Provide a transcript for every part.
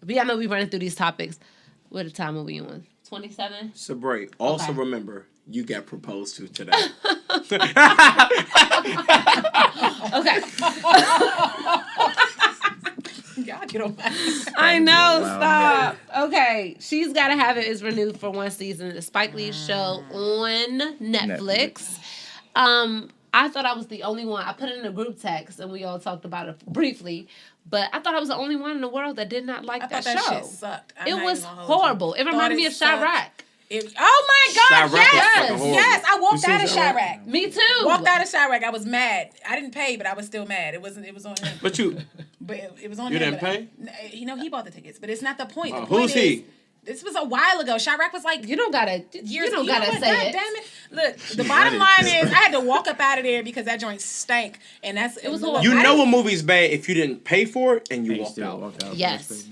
I know we're running through these topics. What time are we on? 27? So, Bray, also remember, you got proposed to today. Okay. Y'all get on my... I know, stop. Okay, She's Gotta Have It is renewed for one season. The Spike Lee show on Netflix. I thought I was the only one. I put it in a group text, and we all talked about it briefly. But I thought I was the only one in the world that did not like that show. That shit sucked. It was horrible. It reminded me of Chirac. Oh my God! Chirac yes! I walked out of Chirac. Me too. Walked out of Chirac. I was mad. I didn't pay, but I was still mad. It was on him. But it was on you him. didn't pay? He bought the tickets, but it's not the point. The point who's he? This was a while ago. Chirac was like, you don't gotta say it. Damn it! Look, the bottom line is, I had to walk up out of there because that joint stank, and it was horrible. You know a movie's bad if you didn't pay for it and you walked out. Yes,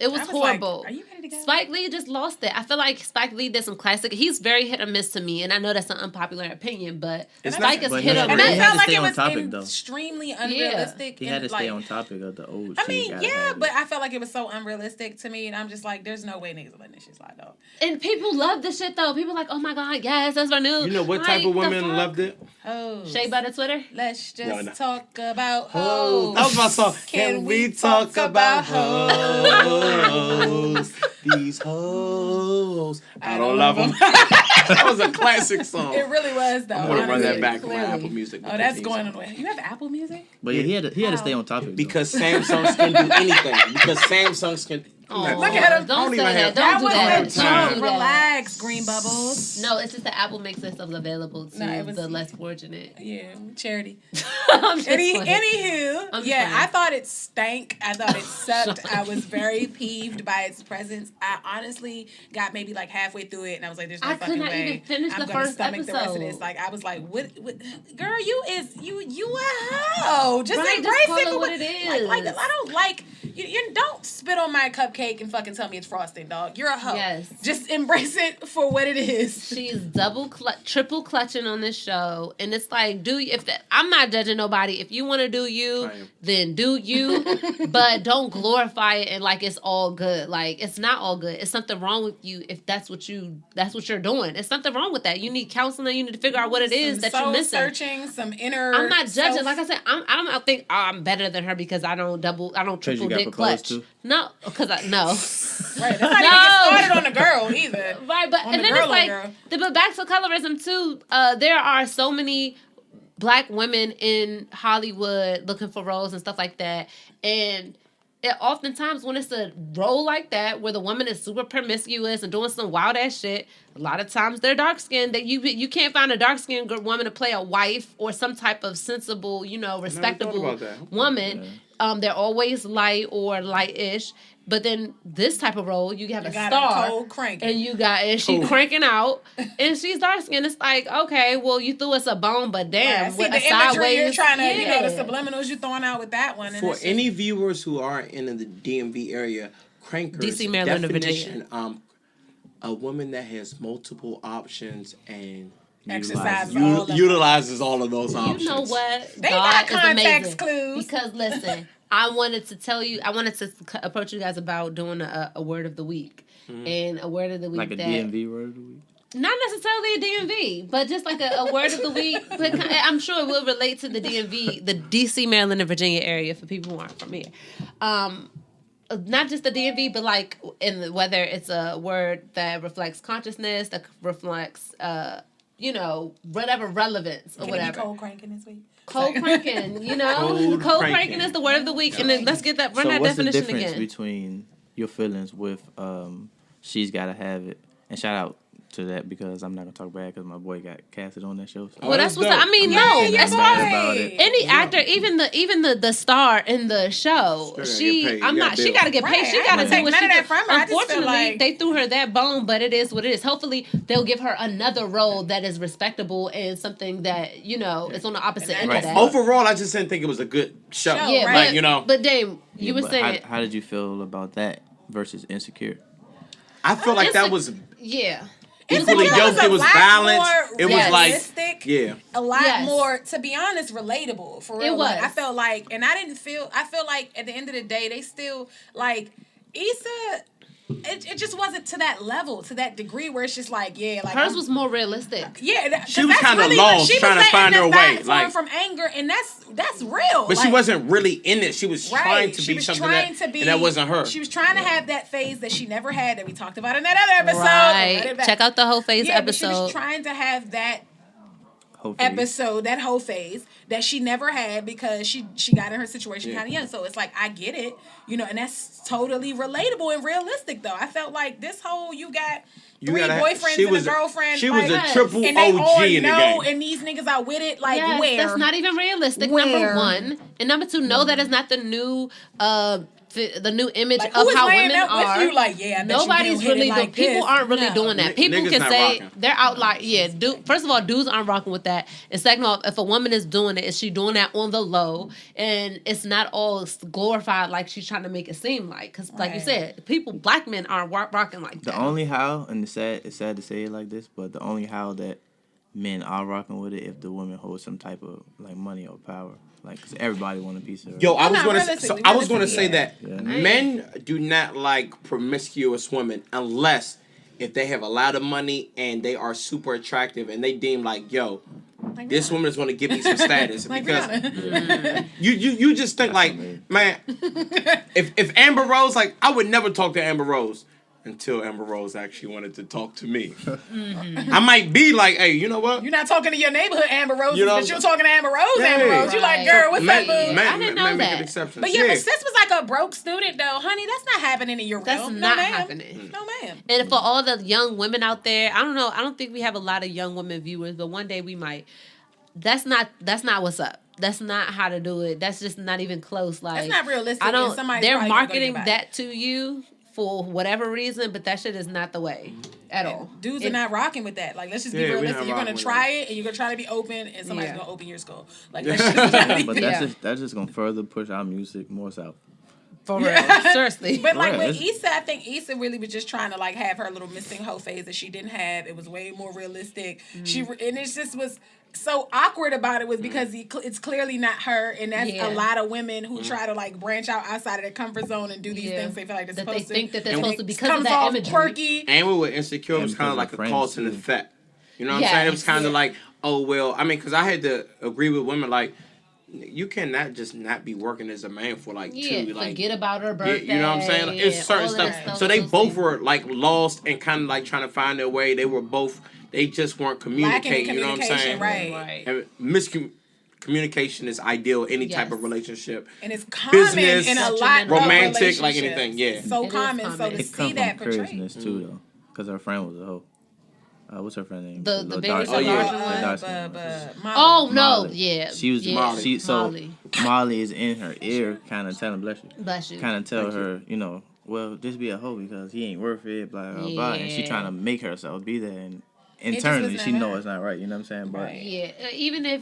it was horrible. Like, are you ready to go? Spike Lee just lost it. I feel like Spike Lee did some classic. He's very hit or miss to me, and I know that's an unpopular opinion, but Spike is hit or miss. And I felt like it was extremely unrealistic. He had to stay on topic of the old. I mean, but I felt like it was so unrealistic to me, and I'm just like, there's no way niggas are letting this shit slide, dog. And people love this shit though. People are like, oh my God, yes, that's my new. You know what type of women loved it? Hoes. Shay by the Twitter. Let's just talk about hoes. That was my song. Can we talk about hoes? These hoes. I don't love them. That was a classic song. It really was though. I'm gonna run that back on my Apple Music. Oh, that's going on the way. You have Apple Music? But yeah, he had to stay on topic because Samsungs can do anything. Because Samsungs can. Look at him. Don't say that. Don't do that. Don't relax, Green Bubbles. No, it's just the Apple makes this stuff available to the less fortunate. Yeah, charity. Anywho, I thought it stank. I thought it sucked. I was very peeved by its presence. I honestly got maybe like halfway through it, and I was like, "There's no fucking way I could not even finish the first episode. The rest of this." Like, I was like, "What? Girl, you a hoe? Just embrace it for what it is. Like, I don't like you. Don't spit on my cupcake and fucking tell me it's frosting, dog. You're a hoe. Yes. Just embrace it for what it is. She's triple clutching on this show, and it's like, I'm not judging nobody. If you want to do you, then do you, but don't glorify it and like it's all good. Like, it's not all good. It's something wrong with you if that's what you're doing. It's something wrong with that. You need counseling. You need to figure out what it is that you're missing. Searching, some inner. I'm not judging. Like I said, I don't think I'm better than her because I don't triple dick clutch. No, because no. Right, that's not even started on the girl either. Right, but and then it's like, but back to colorism too. There are so many Black women in Hollywood looking for roles and stuff like that, and oftentimes when it's a role like that where the woman is super promiscuous and doing some wild ass shit, a lot of times they're dark skinned. That you can't find a dark skinned woman to play a wife or some type of sensible, respectable woman. Yeah. They're always light or light-ish. But then this type of role, you have a star, and she cranking out, and she's dark skinned. It's like, okay, well, you threw us a bone, but damn, with the imagery you're trying to, the subliminals you're throwing out with that one. For any viewers who are in the DMV area, crankers, DC, Maryland, definition, a woman that has multiple options and utilizes all of those options. You know what? They got context clues. Because listen. I wanted to approach you guys about doing a word of the week. Mm-hmm. And a word of the week like a DMV word of the week? Not necessarily a DMV, but just like a word of the week. But I'm sure it will relate to the DMV, the DC, Maryland, and Virginia area for people who aren't from here. Not just the DMV, but like whether it's a word that reflects consciousness, that reflects, whatever relevance or whatever. Can it be cold cranking this week? Cold cranking, cold cranking is the word of the week, and then let's get that. Run that definition again. So what's the difference between your feelings with She's Gotta Have It, and shout out to that because I'm not gonna talk bad because my boy got casted on that show. So. Well, that's what's. I mean, as far as any actor, even the star in the show, she gotta get paid. She gotta do what she did. Unfortunately, they threw her that bone, but it is what it is. Hopefully, they'll give her another role that is respectable and something that is on the opposite end of that. Overall, I just didn't think it was a good show. Yeah, right. But Dave, you were saying, how did you feel about that versus Insecure? I feel like that was equally yoked. It was balanced. It was like, a lot more, to be honest, relatable. For real, it was. I felt like, and I feel like at the end of the day, they still like. Issa, it just wasn't to that level, to that degree where it's just like, yeah, like hers was more realistic. Yeah, she was kind of lost, trying to find her way, like from anger, and that's real. But like, she wasn't really in it. She was trying to she be was something trying to be, and that wasn't her. She was trying to have that phase that she never had that we talked about in that other episode. Right. Check out the whole phase episode. But she was trying to have that episode, that whole phase that she never had because she got in her situation kind of young. So it's like, I get it, and that's totally relatable and realistic though. I felt like this whole you got three boyfriends and a girlfriend. She was a triple and OG in the game. And these niggas are with it. Like, yes, where? That's not even realistic, where? number one. And number two, know that is not the new image like, of how women are. With you? Like, yeah, nobody's really like people aren't really doing that. People Niggas can say rocking. they're out like first of all, dudes aren't rocking with that. And second of all, if a woman is doing it, is she doing that on the low? And it's not all glorified like she's trying to make it seem like. Because like you said, black men aren't rocking like that. The only how, and it's sad to say it like this, but the only how that men are rocking with it if the women hold some type of like money or power. Like, cause everybody want a piece of her. Yo, I was going to say that men do not like promiscuous women unless if they have a lot of money and they are super attractive and they deem like, yo, this woman is going to give me some status because you just think like, man, if Amber Rose, like, I would never talk to Amber Rose. Until Amber Rose actually wanted to talk to me. I might be like, hey, you know what? You're not talking to your neighborhood Amber Rose, but you're talking to Amber Rose, Amber Rose. You're like, girl, what's up, boo? I didn't know that. Exceptions. But but sis was like a broke student, though. Honey, that's not happening in your That's realm. not ma'am. happening. No, ma'am. And for all the young women out there, I don't know. I don't think we have a lot of young women viewers, but one day we might. That's not what's up. That's not how to do it. That's just not even close. Like, that's not realistic. I don't. They're marketing that to you for whatever reason, but that shit is not the way at all. Dudes are not rocking with that. Like, let's just be realistic. You're gonna try it, and you're gonna try to be open, and somebody's gonna open your skull. Like, that's just but that's just gonna further push our music more south. For real, seriously. But like with Issa, I think Issa really was just trying to like have her little missing hoe phase that she didn't have. It was way more realistic. And it just was so awkward about it was because it's clearly not her, and that's a lot of women who try to like branch out outside of their comfort zone and do these things they feel like they're supposed to. They think that they're supposed to because of that imagery. Quirky. And we were insecure. It was kind of like a cause and effect. You know what I'm saying? It was kind of like, oh well. I mean, because I had to agree with women like. You cannot just not be working as a man for like 2 like forget about her birthday. You know what I'm saying? Like, it's certain stuff. So they both were like lost and kind of like trying to find their way. They were both. They just weren't communicating. You know what I'm saying? Right. And miscommunication is ideal in any type of relationship. And it's common business, in a lot of romantic, like anything. Yeah. It's so common. So to see that portrayed. Craziness too, though, because her friend was a hoe. What's her friend name? The baby Molly. No, yeah. She was Molly. So Molly is in her ear, kind of telling bless you, kind of tell her, well, just be a hoe because he ain't worth it, blah blah blah, and she trying to make herself be there, and internally she know it's not right. You know what I'm saying? But even if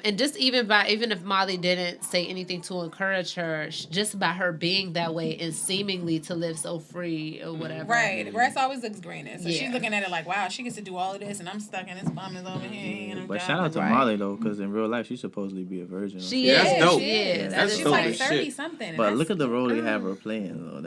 and just even if Molly didn't say anything to encourage her, just by her being that way and seemingly to live so free or whatever. Right, the grass always looks greener. So she's looking at it like, wow, she gets to do all of this, and I'm stuck in this bum is over here. And but shout out to Molly though, because in real life she's supposedly be a virgin. She is. That's dope. She is. That's she's dope like as 30 shit. something. But look at the role they have her playing though.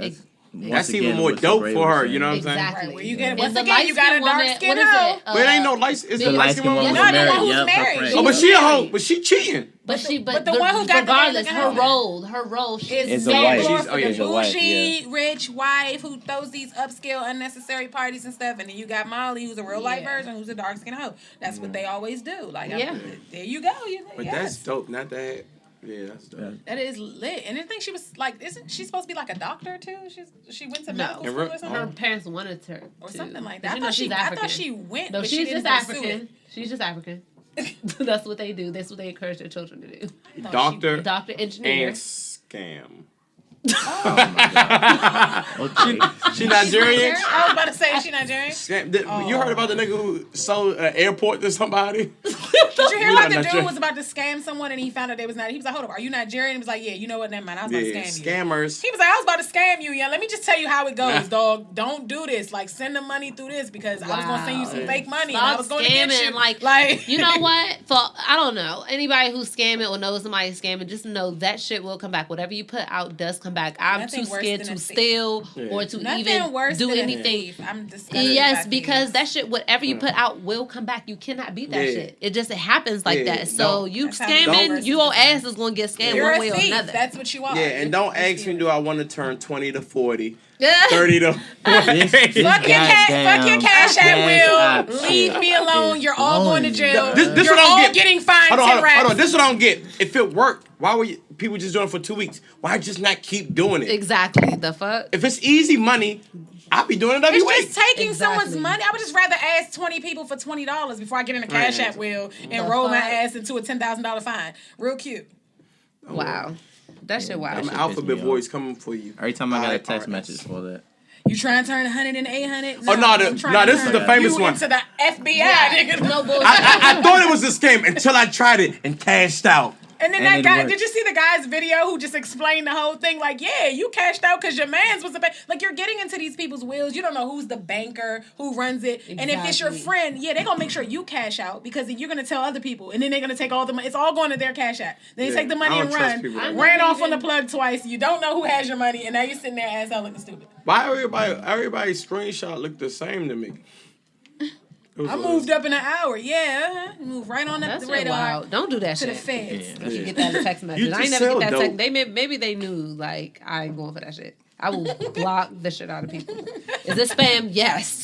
That's even more dope for her, you know what I'm saying? Exactly. Right, where you get once again, you got a dark skin hoe. But it ain't no light. It's the light skin woman. No, the one who's married. Oh, but she a hoe. But she cheating. But the one who got regardless, her role is a wife. She's a bougie, rich wife who throws these upscale, unnecessary parties and stuff. And then you got Molly, who's a real life version, who's a dark skin hoe. That's what they always do. Like, there you go. But that's dope. Not that. Yeah, that's dope. That is lit. And I think she was like, isn't she supposed to be like a doctor too? She went to medical school or something? Her parents wanted her or something like that. I thought she went. No, but she's she just African. She's just African. That's what they do. That's what they encourage their children to do. Doctor, engineer, and scam. Oh my God. She Nigerian? I was about to say she Nigerian. You heard about the nigga who sold an airport to somebody? Did you hear like the dude was about to scam someone and he found out they was not? He was like, hold up, are you Nigerian? He was like, yeah, you know what? Never mind. I was about to scam you. Scammers. He was like, I was about to scam you. Yeah, let me just tell you how it goes, dog. Don't do this. Like, send the money through this because I was gonna send you some fake money. And I was going to get you. Like, you know what? I don't know. Anybody who's scamming or knows somebody's scamming, just know that shit will come back. Whatever you put out does come back. I'm too scared to steal or to even do anything. I'm disgusted. Yes, because that shit, whatever you put out will come back. You cannot beat that shit. It happens like that. So you scamming, your ass is gonna get scammed one way or another. That's what you are. Yeah, and don't ask me, do I want to turn 20 to 40? 30 to 40. Fuck your cash at will. Leave me alone. You're all going to jail. This You're all getting fined. Hold on. This is what I don't get. If it worked, why were people just doing it for 2 weeks? Why just not keep doing it? Exactly. The fuck? If it's easy money, I'll be doing it every week. It's just taking someone's money. I would just rather ask 20 people for $20 before I get in a cash at will and roll my ass into a $10,000 fine. Real cute. Wow. That shit wild. Them alphabet boys coming for you. Every time I got a text message for that. You trying to turn 100 into 800? No, this is the famous one. Into the FBI, nigga. No bullshit. I thought it was a scam until I tried it and cashed out. And then that guy, did you see the guy's video who just explained the whole thing? Like, yeah, you cashed out because your man's was the bank. Like, you're getting into these people's wills. You don't know who's the banker, who runs it. Exactly. And if it's your friend, yeah, they're going to make sure you cash out because you're going to tell other people. And then they're going to take all the money. It's all going to their cash out. Then you take the money and run. Ran off on the plug twice. You don't know who has your money. And now you're sitting there ass out looking stupid. Why everybody's screenshot look the same to me? I moved up in an hour. Yeah, moved right on up the radar. Wow. Don't do that to shit. the feds. Yeah. You get that text message. I ain't never get that text. Maybe they knew, like, I ain't going for that shit. I will block the shit out of people. Is this spam? Yes.